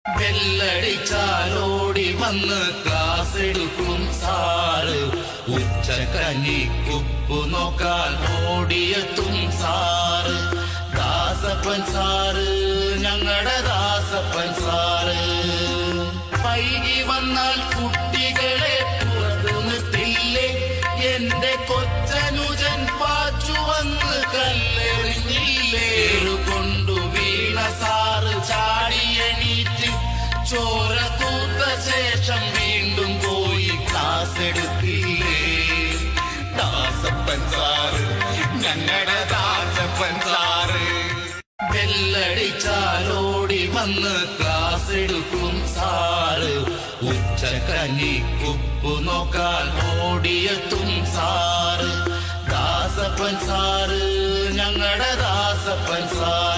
ബെല്ലടിച്ചാലോടി വന്ന് ക്ലാസ് എടുക്കും സാറ്. ഉച്ചക്കഞ്ഞിക്കുപ്പു നോക്കാൻ ഓടിയെത്തും സാറ്. ദാസപ്പൻ സാറ്, ഞങ്ങളുടെ ദാസപ്പൻ സാറ്. വൈകി വന്നാൽ കുട്ടികളെ പുറത്തു നിർത്തില്ലേ? എന്റെ കൊച്ചനുജൻ പാച്ചു വന്ന് കല്ലെറിഞ്ഞില്ലേ? കൊണ്ടു വീണ സാറ് ചാടിയണീറ്റ് ചോര തൂത്ത ശേഷം വീണ്ടും പോയി ക്ലാസ് എടുത്തില്ലേ? ദാസപ്പൻ സാറ്, ഞങ്ങളുടെ ദാസപ്പൻ സാറ്. ബെല്ലടിച്ചാലോടി വന്ന് ക്ലാസ് എടുക്കും സാറ്. ഉച്ചക്കഞ്ഞിക്കുപ്പു നോക്കാൻ ഓടിയെത്തും സാറ്. ദാസപ്പൻ സാറ്, ഞങ്ങളുടെ ദാസപ്പൻ സാറ്.